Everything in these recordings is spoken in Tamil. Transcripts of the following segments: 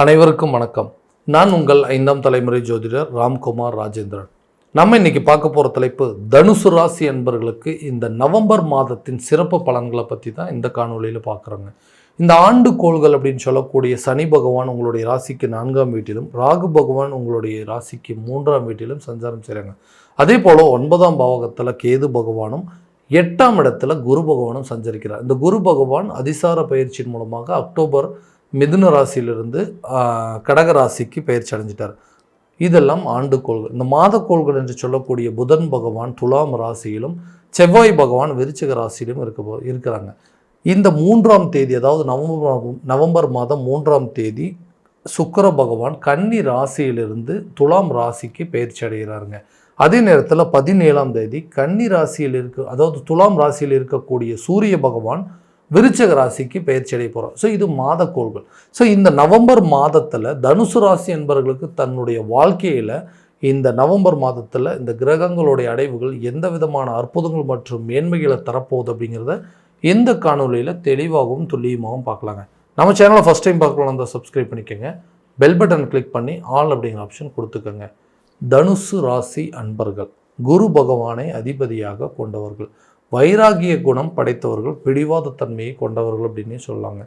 அனைவருக்கும் வணக்கம். நான் உங்கள் 5ஆம் தலைமுறை ஜோதிடர் ராம்குமார் ராஜேந்திரன். நம்ம இன்னைக்கு பார்க்க போகிற தலைப்பு தனுசு ராசி அன்பர்களுக்கு இந்த நவம்பர் மாதத்தின் சிறப்பு பலன்களை பற்றி தான் இந்த காணொலியில் பார்க்குறோங்க. இந்த ஆண்டு கோள்கள் அப்படின்னு சொல்லக்கூடிய சனி பகவான் உங்களுடைய ராசிக்கு 4ஆம் வீட்டிலும், ராகு பகவான் உங்களுடைய ராசிக்கு 3ஆம் வீட்டிலும் சஞ்சாரம் செய்கிறாங்க. அதே போல் 9ஆம் பாவகத்தில் கேது பகவானும் 8ஆம் இடத்துல குரு பகவானும் சஞ்சரிக்கிறார். இந்த குரு பகவான் அதிசார பயிற்சியின் மூலமாக அக்டோபர் மிதுன ராசியிலிருந்து கடக ராசிக்கு பயிற்சி அடைஞ்சிட்டார். இதெல்லாம் ஆண்டு கோள்கள். இந்த மாத கோள்கள் என்று சொல்லக்கூடிய புதன் பகவான் துலாம் ராசியிலும், செவ்வாய் பகவான் விருச்சிக ராசியிலும் இருக்கிறாங்க. இந்த 3ஆம் தேதி, அதாவது நவம்பர் மாதம் 3ஆம் தேதி சுக்கிர பகவான் கன்னி ராசியிலிருந்து துலாம் ராசிக்கு பயிற்சி அடைகிறாருங்க. அதே நேரத்தில் 17ஆம் தேதி கன்னி ராசியில் அதாவது துலாம் ராசியில் இருக்கக்கூடிய சூரிய பகவான் விருச்சிக ராசிக்கு பயிற்சி அடைய போகிறோம். ஸோ இது மாத கோள்கள். ஸோ இந்த நவம்பர் மாதத்தில் தனுசு ராசி என்பவர்களுக்கு தன்னுடைய வாழ்க்கையில் இந்த நவம்பர் மாதத்தில் இந்த கிரகங்களுடைய அடைவுகள் எந்த விதமான அற்புதங்கள் மற்றும் மேன்மைகளை தரப்போகுது அப்படிங்கிறத இந்த காணொலியில் தெளிவாகவும் துல்லியமாகவும் பார்க்கலாங்க. நம்ம சேனலை ஃபஸ்ட் டைம் பார்க்கலாம் தான் சப்ஸ்கிரைப் பண்ணிக்கோங்க. பெல் பட்டன் கிளிக் பண்ணி ஆல் அப்படிங்கிற ஆப்ஷன் கொடுத்துக்கோங்க. தனுசு ராசி அன்பர்கள் குரு பகவானை அதிபதியாக கொண்டவர்கள், வைராகிய குணம் படைத்தவர்கள், பிடிவாத தன்மையை கொண்டவர்கள் அப்படின்னே சொல்லாங்க.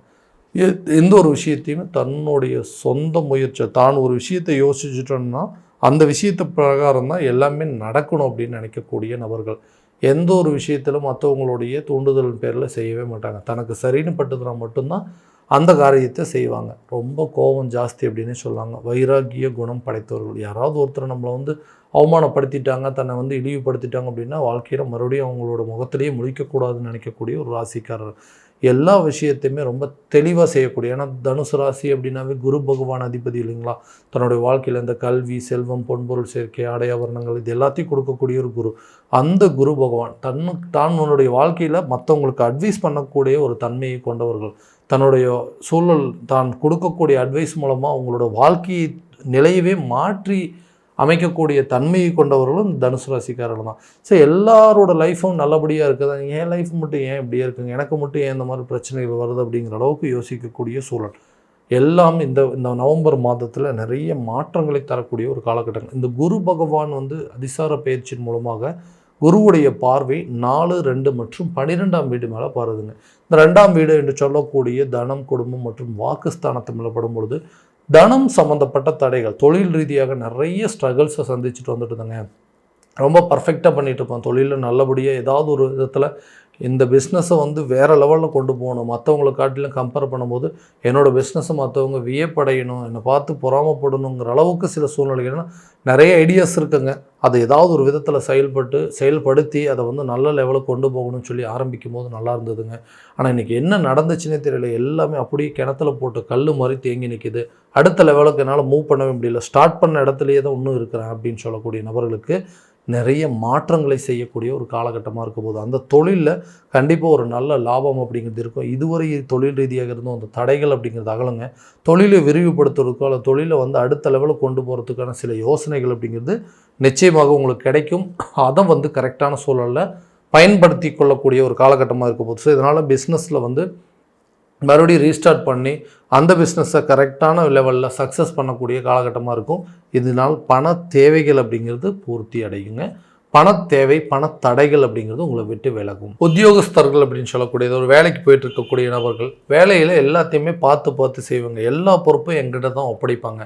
எந்த ஒரு விஷயத்தையுமே தன்னுடைய சொந்த முயற்சி, தான் ஒரு விஷயத்தை யோசிச்சுட்டோம்னா அந்த விஷயத்தை பிரகாரம் தான் எல்லாமே நடக்கணும் அப்படின்னு நினைக்கக்கூடிய நபர்கள். எந்த ஒரு விஷயத்திலும் மற்றவங்களுடைய தூண்டுதல் பேரில் செய்யவே மாட்டாங்க. தனக்கு சரின்னு பட்டுதுனா மட்டும்தான் அந்த காரியத்தை செய்வாங்க. ரொம்ப கோபம் ஜாஸ்தி அப்படின்னு சொல்லாங்க. வைராகிய குணம் படைத்தவர்கள். யாராவது ஒருத்தர் நம்மளை அவமானப்படுத்திட்டாங்க, தன்னை இழிவுபடுத்திட்டாங்க அப்படின்னா வாழ்க்கையில் மறுபடியும் அவங்களோட முகத்திலேயே முழிக்கக்கூடாதுன்னு நினைக்கக்கூடிய ஒரு ராசிக்காரர். எல்லா விஷயத்தையுமே ரொம்ப தெளிவாக செய்யக்கூடிய, ஏன்னா தனுசு ராசி அப்படின்னாவே குரு பகவான் அதிபதி இல்லைங்களா. தன்னுடைய வாழ்க்கையில் இந்த கல்வி, செல்வம், பொன்பொருள் சேர்க்கை, ஆடையாபரணங்கள் இது எல்லாத்தையும் கொடுக்கக்கூடிய ஒரு குரு. அந்த குரு பகவான் தான் உன்னுடைய வாழ்க்கையில் மற்றவங்களுக்கு அட்வைஸ் பண்ணக்கூடிய ஒரு தன்மையை கொண்டவர்கள். தன்னுடைய சூழல் தான் கொடுக்கக்கூடிய அட்வைஸ் மூலமாக அவங்களோட வாழ்க்கை நிலையவே மாற்றி அமைக்கக்கூடிய தன்மையை கொண்டவர்களும் தனுசு ராசிக்காரர்கள் தான். ஸோ எல்லாரோட லைஃப்பும் நல்லபடியாக இருக்குதா, என் லைஃப் மட்டும் ஏன் இப்படியே இருக்குங்க, எனக்கு மட்டும் ஏன் இந்த மாதிரி பிரச்சனைகள் வருது அப்படிங்கிற அளவுக்கு யோசிக்கக்கூடிய சூழல் எல்லாம் இந்த நவம்பர் மாதத்தில் நிறைய மாற்றங்களை தரக்கூடிய ஒரு காலகட்டங்கள். இந்த குரு பகவான் அதிசார பயிற்சியின் மூலமாக குருவுடைய பார்வை 4, 2 மற்றும் 12ஆம் வீடு மேலே பாருதுங்க. இந்த 2ஆம் வீடு என்று சொல்லக்கூடிய தனம், குடும்பம் மற்றும் வாக்குஸ்தானத்தை மேலே படும் பொழுது தனம் சம்மந்தப்பட்ட தடைகள், தொழில் ரீதியாக நிறைய ஸ்ட்ரகிள்ஸை சந்திச்சுட்டு வந்துட்டுதாங்க. ரொம்ப பர்ஃபெக்டாக பண்ணிகிட்டு இருப்போம் தொழிலில், நல்லபடியாக ஏதாவது ஒரு விதத்தில் இந்த பிஸ்னஸை வேறு லெவலில் கொண்டு போகணும். மற்றவங்களை காட்டிலும் கம்பேர் பண்ணும்போது என்னோடய பிஸ்னஸை மற்றவங்க வியப்படையணும், என்னை பார்த்து பொறாமப்படணுங்கிற அளவுக்கு சில சூழ்நிலைகள்னா நிறைய ஐடியாஸ் இருக்குங்க. அதை ஏதாவது ஒரு விதத்தில் செயல்படுத்தி அதை நல்ல லெவலுக்கு கொண்டு போகணும்னு சொல்லி ஆரம்பிக்கும் போது நல்லா இருந்ததுங்க. ஆனால் இன்றைக்கி என்ன நடந்துச்சுன்னே தெரியல. எல்லாமே அப்படியே கிணத்துல போட்டு கல் மாதிரி தேங்கி நிற்கிது. அடுத்த லெவலுக்கு என்னால் மூவ் பண்ணவே முடியல. ஸ்டார்ட் பண்ண இடத்துலையே தான் இன்னும் இருக்கிறேன் அப்படின்னு சொல்லக்கூடிய நபர்களுக்கு நிறைய மாற்றங்களை செய்யக்கூடிய ஒரு காலகட்டமாக இருக்கும் போது அந்த தொழிலில் கண்டிப்பாக ஒரு நல்ல லாபம் அப்படிங்கிறது இருக்கும். இதுவரை தொழில் ரீதியாக இருந்தும் அந்த தடைகள் அப்படிங்கிறது அகலுங்க. தொழிலை விரிவுபடுத்துறதுக்கோ அல்லது தொழிலை அடுத்த லெவலுக்கு கொண்டு போகிறதுக்கான சில யோசனைகள் அப்படிங்கிறது நிச்சயமாக உங்களுக்கு கிடைக்கும். அதை கரெக்டான சூழலில் பயன்படுத்தி கொள்ளக்கூடிய ஒரு காலகட்டமாக இருக்கும் போது. ஸோ இதனால் பிஸ்னஸில் மறுபடியும் ரீஸ்டார்ட் பண்ணி அந்த பிஸ்னஸை கரெக்டான லெவலில் சக்ஸஸ் பண்ணக்கூடிய காலகட்டமாக இருக்கும். இதனால் பண தேவைகள் அப்படிங்கிறது பூர்த்தி அடையுங்க. பணத்தேவை, பணத்தடைகள் அப்படிங்கிறது உங்களை விட்டு விலகும். உத்தியோகஸ்தர்கள் அப்படின்னு சொல்லக்கூடியது, ஒரு வேலைக்கு போயிட்டு இருக்கக்கூடிய நபர்கள் வேலையில் எல்லாத்தையுமே பார்த்து செய்வாங்க. எல்லா பொறுப்பும் எங்கிட்ட தான் ஒப்படைப்பாங்க.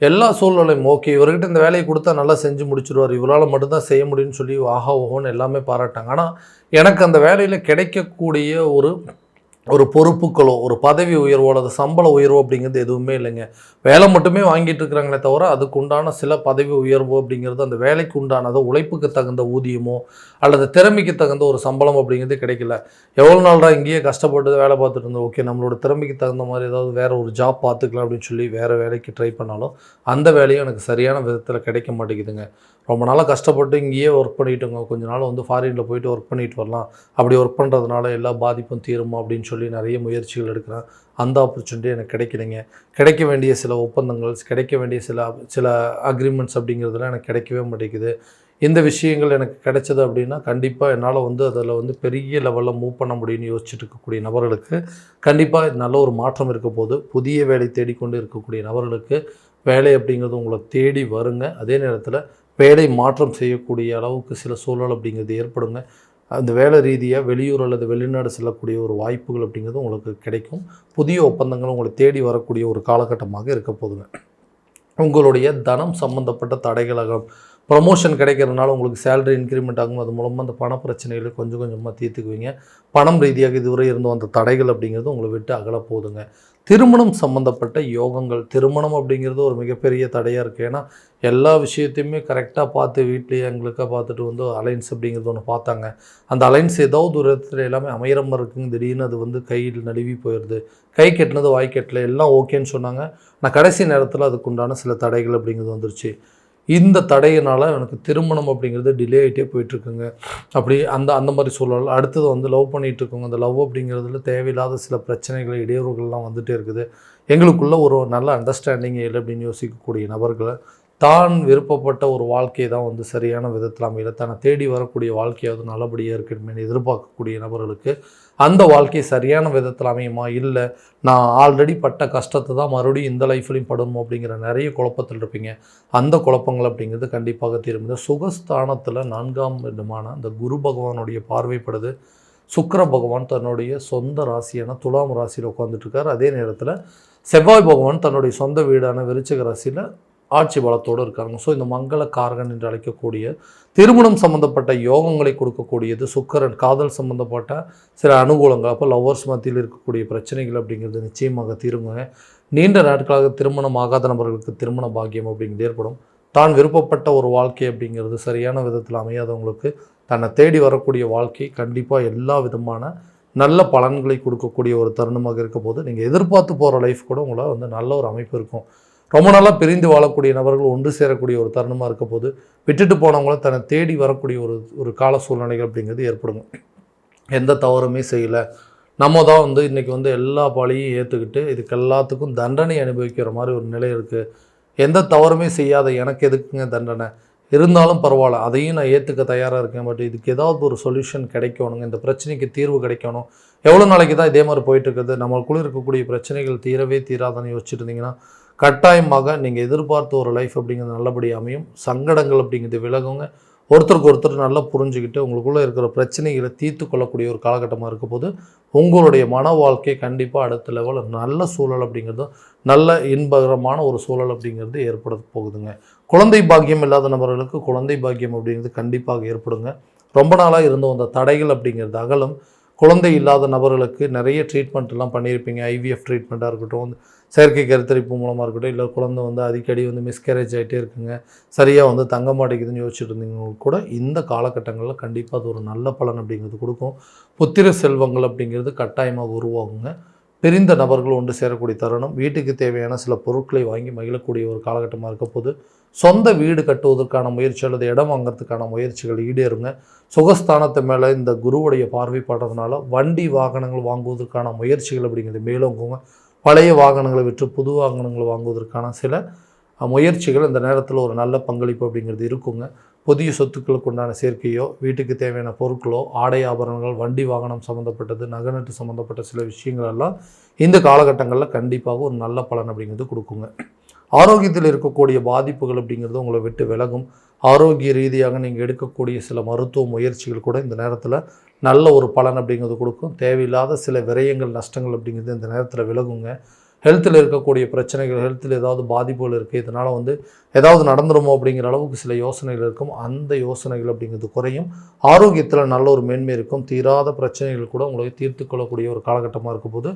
எல்லா சூழ்நிலையும் ஓகே, இவர்கிட்ட இந்த வேலையை கொடுத்தா நல்லா செஞ்சு முடிச்சிடுவார், இவரால் மட்டும்தான் செய்ய முடியும்னு சொல்லி ஆஹா ஓஹோன்னு எல்லாமே பாராட்டாங்க. ஆனால் எனக்கு அந்த வேலையில் கிடைக்கக்கூடிய ஒரு பொறுப்புகளோ, ஒரு பதவி உயர்வோ அல்லது சம்பள உயர்வோ அப்படிங்கிறது எதுவுமே இல்லைங்க. வேலை மட்டுமே வாங்கிட்டு இருக்கிறாங்களே தவிர அதுக்கு உண்டான சில பதவி உயர்வோ அப்படிங்கிறது அந்த வேலைக்கு உண்டானதோ உழைப்புக்கு தகுந்த ஊதியமோ அல்லது திறமைக்கு தகுந்த ஒரு சம்பளம் அப்படிங்கிறது கிடைக்கல. எவ்வளோ நாள் தான் இங்கேயே கஷ்டப்பட்டு வேலை பார்த்துட்டு இருந்தோம், ஓகே நம்மளோட திறமைக்கு தகுந்த மாதிரி ஏதாவது வேறு ஒரு ஜாப் பார்த்துக்கலாம் அப்படின்னு சொல்லி வேறு வேலைக்கு ட்ரை பண்ணாலும் அந்த வேலையும் எனக்கு சரியான விதத்தில் கிடைக்க மாட்டேங்குதுங்க. ரொம்ப நாளாக கஷ்டப்பட்டு இங்கேயே ஒர்க் பண்ணிட்டோங்க, கொஞ்ச நாள் ஃபாரினில் போயிட்டு ஒர்க் பண்ணிட்டு வரலாம், அப்படி ஒர்க் பண்ணுறதுனால எல்லா பாதிப்பும் தீருமா அப்படின்னு சொல்லி நிறைய முயற்சிகள் எடுக்கிறேன். அந்த ஆப்பர்ச்சுனிட்டி எனக்கு கிடைக்கலைங்க. கிடைக்க வேண்டிய சில ஒப்பந்தங்கள், கிடைக்க வேண்டிய சில அக்ரிமெண்ட்ஸ் அப்படிங்கிறதுலாம் எனக்கு கிடைக்கவே மாட்டேங்குது. இந்த விஷயங்கள் எனக்கு கிடைச்சது அப்படின்னா கண்டிப்பாக என்னால் வந்து அதில் வந்து பெரிய லெவலில் மூவ் பண்ண முடியும்னு யோசிச்சுட்டு இருக்கக்கூடிய நபர்களுக்கு கண்டிப்பாக நல்ல ஒரு மாற்றம் இருக்க போது. புதிய வேலை தேடிக்கொண்டு இருக்கக்கூடிய நபர்களுக்கு வேலை அப்படிங்கிறது உங்களை தேடி வருங்க. அதே நேரத்தில் வேலை மாற்றம் செய்யக்கூடிய அளவுக்கு சில சூழல் அப்படிங்கிறது ஏற்படுங்க. அந்த வேலை ரீதியாக வெளியூர் அல்லது வெளிநாடு செல்லக்கூடிய ஒரு வாய்ப்புகள் அப்படிங்கிறது உங்களுக்கு கிடைக்கும். புதிய ஒப்பந்தங்கள் உங்களை தேடி வரக்கூடிய ஒரு காலகட்டமாக இருக்க போதுங்க. உங்களுடைய தனம் சம்மந்தப்பட்ட தடைகளாகும். ப்ரமோஷன் கிடைக்கிறதுனால உங்களுக்கு சேலரி இன்க்ரிமெண்ட் ஆகும். அது மூலமாக அந்த பண பிரச்சனைகளை கொஞ்சம் கொஞ்சமாக தீர்த்துக்குவீங்க. பணம் ரீதியாக இதுவரை இருந்த அந்த தடைகள் அப்படிங்கிறது உங்களை விட்டு அகல போதுங்க. திருமணம் சம்மந்தப்பட்ட யோகங்கள். திருமணம் அப்படிங்கிறது ஒரு மிகப்பெரிய தடையாக இருக்குது. ஏன்னா எல்லா விஷயத்தையுமே கரெக்டாக பார்த்து வீட்லேயே எங்களுக்காக பார்த்துட்டு வந்து அலைன்ஸ் அப்படிங்கிறது ஒன்று பார்த்தாங்க. அந்த அலைன்ஸ் ஏதாவது ஒரு இடத்துல எல்லாமே அமையிற மாதிரி இருக்குங்க. திடீர்னு அது வந்து கையில் நழுவி போயிடுது. கை கெட்டினது வாய் கெட்டல, எல்லாம் ஓகேன்னு சொன்னாங்க. நான் கடைசி நேரத்தில் அதுக்குண்டான சில தடைகள் அப்படிங்கிறது வந்துருச்சு. இந்த தடையினால் எனக்கு திருமணம் அப்படிங்கிறது டிலே ஆகிட்டே போயிட்டுருக்குங்க. அப்படி அந்த மாதிரி சூழல். அடுத்தது வந்து லவ் பண்ணிகிட்ருக்கோங்க. அந்த லவ் அப்படிங்கிறதுல தேவையில்லாத சில பிரச்சனைகள், இடையூறுகள்லாம் வந்துகிட்டே இருக்குது. எங்களுக்குள்ள ஒரு நல்ல அண்டர்ஸ்டாண்டிங் இல்லை அப்படின்னு யோசிக்கக்கூடிய நபர்களை தான் விருப்பப்பட்ட ஒரு வாழ்க்கையை தான் வந்து சரியான விதத்தில் அமையல, தன்னை தேடி வரக்கூடிய வாழ்க்கையாவது நல்லபடியாக இருக்கணுமே எதிர்பார்க்கக்கூடிய நபர்களுக்கு அந்த வாழ்க்கை சரியான விதத்தில் அமையுமா, இல்லை நான் ஆல்ரெடி பட்ட கஷ்டத்தை தான் மறுபடியும் இந்த லைஃப்லையும் படணும் அப்படிங்கிற நிறைய குழப்பத்தில் இருப்பீங்க. அந்த குழப்பங்கள் அப்படிங்கிறது கண்டிப்பாக தீரும். சுகஸ்தானத்தில் 4ஆம் இடமான அந்த குரு பகவானுடைய பார்வைப்படுது. சுக்கிர பகவான் தன்னுடைய சொந்த ராசியான துலாம் ராசியில் உட்காந்துட்ருக்கார். அதே நேரத்தில் செவ்வாய் பகவான் தன்னுடைய சொந்த வீடான விருச்சிக ராசியில் ஆட்சி பலத்தோடு இருக்காங்க. ஸோ இந்த மங்கள காரகன் என்று அழைக்கக்கூடிய திருமணம் சம்மந்தப்பட்ட யோகங்களை கொடுக்கக்கூடியது சுக்கிரன். காதல் சம்மந்தப்பட்ட சில அனுகூலங்கள், அப்போ லவ்வர்ஸ் மத்தியில் இருக்கக்கூடிய பிரச்சனைகள் அப்படிங்கிறது நிச்சயமாக தீருங்க. நீண்ட நாட்களாக திருமணம் ஆகாத நபர்களுக்கு திருமண பாக்கியம் அப்படிங்கிறது ஏற்படும். தான் விருப்பப்பட்ட ஒரு வாழ்க்கை அப்படிங்கிறது சரியான விதத்தில் அமையாதவங்களுக்கு தன்னை தேடி வரக்கூடிய வாழ்க்கை கண்டிப்பாக எல்லா விதமான நல்ல பலன்களை கொடுக்கக்கூடிய ஒரு தருணமாக இருக்க போது. நீங்கள் எதிர்பார்த்து போகிற லைஃப் கூட உங்களை வந்து நல்ல ஒரு அமைப்பு இருக்கும். ரொம்ப நாளாக பிரிந்து வாழக்கூடிய நபர்கள் ஒன்று சேரக்கூடிய ஒரு தருணமாக இருக்க போது. விட்டுட்டு போனவங்கள தன்னை தேடி வரக்கூடிய ஒரு கால சூழ்நிலைகள் அப்படிங்கிறது ஏற்படுங்க. எந்த தவறுமே செய்யலை, நம்ம தான் வந்து இன்றைக்கி வந்து எல்லா பழியும் ஏற்றுக்கிட்டு இதுக்கு எல்லாத்துக்கும் தண்டனை அனுபவிக்கிற மாதிரி ஒரு நிலை இருக்குது. எந்த தவறுமே செய்யாத எனக்கு எதுக்குங்க தண்டனை, இருந்தாலும் பரவாயில்ல, அதையும் நான் ஏற்றுக்க தயாராக இருக்கேன். பட் இதுக்கு ஏதாவது ஒரு சொல்யூஷன் கிடைக்கணுங்க, இந்த பிரச்சனைக்கு தீர்வு கிடைக்கணும். எவ்வளோ நாளைக்கு தான் இதே மாதிரி போயிட்டுருக்குது, நம்மளுக்குள்ளே இருக்கக்கூடிய பிரச்சனைகள் தீரவே தீராதான்னு யோசிச்சுட்டு இருந்தீங்கன்னா கட்டாயமாக நீங்கள் எதிர்பார்த்த ஒரு லைஃப் அப்படிங்கிறது நல்லபடியாக அமையும். சங்கடங்கள் அப்படிங்கிறது விலகுங்க. ஒருத்தருக்கு ஒருத்தர் நல்லா புரிஞ்சுக்கிட்டு உங்களுக்குள்ளே இருக்கிற பிரச்சனைகளை தீர்த்து கொள்ளக்கூடிய ஒரு காலகட்டமாக இருக்க போது உங்களுடைய மன வாழ்க்கை கண்டிப்பாக அடுத்த லெவலில் நல்ல சூழல் அப்படிங்கிறதும் நல்ல இன்பகரமான ஒரு சூழல் அப்படிங்கிறது ஏற்பட போகுதுங்க. குழந்தை பாக்கியம் இல்லாத நபர்களுக்கு குழந்தை பாக்கியம் அப்படிங்கிறது கண்டிப்பாக ஏற்படுங்க. ரொம்ப நாளாக இருந்த அந்த தடைகள் அப்படிங்கிறது அகலும். குழந்தை இல்லாத நபர்களுக்கு நிறைய ட்ரீட்மெண்ட்லாம் பண்ணியிருப்பீங்க. ஐவிஎஃப் ட்ரீட்மெண்ட்டாக இருக்கட்டும், செயற்கை கருத்தரிப்பு மூலமாக இருக்கட்டும், இல்லை குழந்தை வந்து அடிக்கடி வந்து மிஸ்கேரேஜ் ஆகிட்டே இருக்குங்க, சரியாக வந்து தங்க மாட்டேங்குதுன்னு யோசிச்சுட்டு இருந்தீங்களுக்கு கூட இந்த காலகட்டங்களில் கண்டிப்பாக அது ஒரு நல்ல பலன் அப்படிங்கிறது கொடுக்கும். புத்திர செல்வங்கள் அப்படிங்கிறது கட்டாயமாக உருவாகுங்க. பிரிந்த நபர்கள் ஒன்று சேரக்கூடிய தருணம். வீட்டுக்கு தேவையான சில பொருட்களை வாங்கி மகிழக்கூடிய ஒரு காலகட்டமாக இருக்க போது. சொந்த வீடு கட்டுவதற்கான முயற்சி அல்லது இடம் வாங்கிறதுக்கான முயற்சிகள் ஈடேறுங்க. சுகஸ்தானத்து மேலே இந்த குருவுடைய பார்வை படுறதுனால வண்டி வாகனங்கள் வாங்குவதற்கான முயற்சிகள் அப்படிங்கிறது மேலோங்குங்க. பழைய வாகனங்களை விற்று புது வாகனங்களை வாங்குவதற்கான சில முயற்சிகள் இந்த நேரத்தில் ஒரு நல்ல பங்களிப்பு அப்படிங்கிறது இருக்குங்க. புதிய சொத்துக்களுக்கு உண்டான சேர்க்கையோ, வீட்டுக்கு தேவையான பொருட்களோ, ஆடை ஆபரணங்கள், வண்டி வாகனம் சம்மந்தப்பட்டது, நகநட்டு சம்மந்தப்பட்ட சில விஷயங்கள் எல்லாம் இந்த காலகட்டங்களில் கண்டிப்பாக ஒரு நல்ல பலன் அப்படிங்கிறது கொடுக்குங்க. ஆரோக்கியத்தில் இருக்கக்கூடிய பாதிப்புகள் அப்படிங்கிறது உங்களை விட்டு விலகும். ஆரோக்கிய ரீதியாக நீங்கள் எடுக்கக்கூடிய சில மருத்துவ முயற்சிகள் கூட இந்த நேரத்தில் நல்ல ஒரு பலன் அப்படிங்கிறது கொடுக்கும். தேவையில்லாத சில விரயங்கள், நஷ்டங்கள் அப்படிங்கிறது இந்த நேரத்தில் விலகுங்க. ஹெல்த்தில் இருக்கக்கூடிய பிரச்சனைகள், ஹெல்த்தில் ஏதாவது பாதிப்புகள் இருக்குது, இதனால் வந்து ஏதாவது நடந்துருமோ அப்படிங்கிற அளவுக்கு சில யோசனைகள் இருக்கும். அந்த யோசனைகள் அப்படிங்கிறது குறையும். ஆரோக்கியத்தில் நல்ல ஒரு மேன்மை இருக்கும். தீராத பிரச்சனைகள் கூட உங்களை தீர்த்து கொள்ளக்கூடிய ஒரு காலகட்டமாக இருக்கும்போது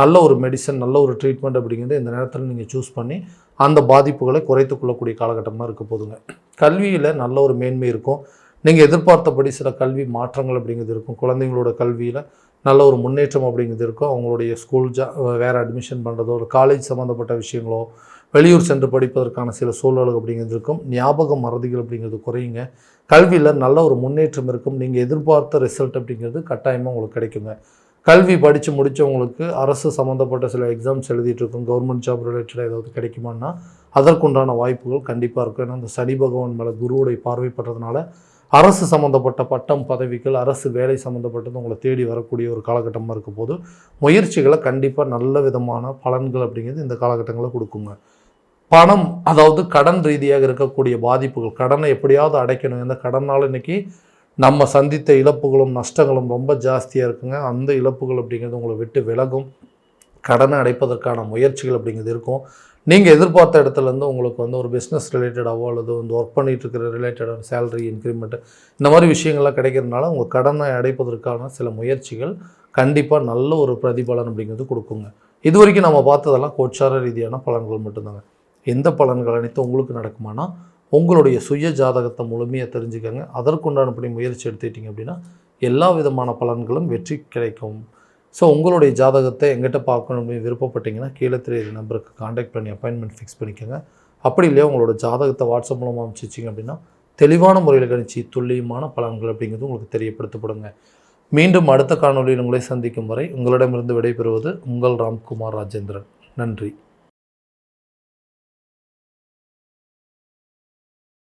நல்ல ஒரு மெடிசன், நல்ல ஒரு ட்ரீட்மெண்ட் அப்படிங்கிறது இந்த நேரத்தில் நீங்கள் சூஸ் பண்ணி அந்த பாதிப்புகளை குறைத்து கொள்ளக்கூடிய காலகட்டமாக இருக்க போதுங்க. கல்வியில் நல்ல ஒரு மேன்மை இருக்கும். நீங்கள் எதிர்பார்த்தபடி சில கல்வி மாற்றங்கள் அப்படிங்கிறது இருக்கும். குழந்தைங்களோட கல்வியில் நல்ல ஒரு முன்னேற்றம் அப்படிங்கிறது இருக்கும். அவங்களுடைய ஸ்கூல் வேறு அட்மிஷன் பண்ணுறதோ, ஒரு காலேஜ் சம்மந்தப்பட்ட விஷயங்களோ, வெளியூர் சென்று படிப்பதற்கான சில சூழல்கள் அப்படிங்கிறது இருக்கும். ஞாபக மறதிகள் அப்படிங்கிறது குறையுங்க. கல்வியில் நல்ல ஒரு முன்னேற்றம் இருக்கும். நீங்கள் எதிர்பார்த்த ரிசல்ட் அப்படிங்கிறது கட்டாயமாக உங்களுக்கு கிடைக்குங்க. கல்வி படித்து முடித்தவங்களுக்கு அரசு சம்மந்தப்பட்ட சில எக்ஸாம்ஸ் எழுதிட்டு இருக்கும், கவர்மெண்ட் ஜாப் ரிலேட்டடாக ஏதாவது கிடைக்குமான்னா அதற்குண்டான வாய்ப்புகள் கண்டிப்பாக இருக்கும். ஏன்னா அந்த சனி பகவான் மேலே குருவுடைய பார்வைப்படுறதுனால அரசு சம்மந்தப்பட்ட பட்டம் பதவிகள், அரசு வேலை சம்மந்தப்பட்டது உங்களை தேடி வரக்கூடிய ஒரு காலகட்டமாக இருக்கும் போது முயற்சிகளை கண்டிப்பாக நல்ல விதமான பலன்கள் அப்படிங்கிறது இந்த காலகட்டங்களில் கொடுக்குங்க. பணம், அதாவது கடன் ரீதியாக இருக்கக்கூடிய பாதிப்புகள், கடனை எப்படியாவது அடைக்கணும். இந்த கடனால் இன்றைக்கி நம்ம சந்தித்த இழப்புகளும் நஷ்டங்களும் ரொம்ப ஜாஸ்தியாக இருக்குங்க. அந்த இழப்புகள் அப்படிங்கிறது உங்களை விட்டு விலகும். கடனை அடைப்பதற்கான முயற்சிகள் அப்படிங்கிறது இருக்கும். நீங்கள் எதிர்பார்த்த இடத்துலேருந்து உங்களுக்கு ஒரு பிஸ்னஸ் ரிலேட்டடாகவோ அல்லது ஒர்க் பண்ணிகிட்டு இருக்கிற ரிலேட்டடான சேலரி இன்க்ரிமெண்ட்டு இந்த மாதிரி விஷயங்கள்லாம் கிடைக்கிறதுனால உங்கள் கடனை அடைப்பதற்கான சில முயற்சிகள் கண்டிப்பாக நல்ல ஒரு பிரதிபலன் அப்படிங்கிறது கொடுக்குங்க. இது வரைக்கும் நம்ம பார்த்ததெல்லாம் கோச்சார ரீதியான பலன்கள் மட்டும்தாங்க. எந்த பலன்கள் அனைத்தும் உங்களுக்கு நடக்குமானா உங்களுடைய சுய ஜாதகத்தை முழுமையாக தெரிஞ்சுக்கங்க. அதற்குண்டானபடி முயற்சி எடுத்துக்கிட்டிங்க அப்படின்னா எல்லா விதமான பலன்களும் வெற்றி கிடைக்கும். ஸோ உங்களுடைய ஜாதகத்தை எங்கிட்ட பார்க்கணும் அப்படின்னு விருப்பப்பட்டீங்கன்னா கீழே தெரியுற நம்பருக்கு காண்டாக்ட் பண்ணி அப்பாயின்மெண்ட் ஃபிக்ஸ் பண்ணிக்கோங்க. அப்படி இல்லையா உங்களோட ஜாதகத்தை வாட்ஸ்அப் மூலமாக அனுப்பிச்சிங்க அப்படின்னா தெளிவான முறையில் கணிச்சு துல்லியமான பலன்கள் அப்படிங்கிறது உங்களுக்கு தெரியப்படுத்தப்படுங்க. மீண்டும் அடுத்த காணொலியில் உங்களை சந்திக்கும் வரை உங்களிடமிருந்து விடைபெறுவது உங்கள் ராம்குமார் ராஜேந்திரன். நன்றி.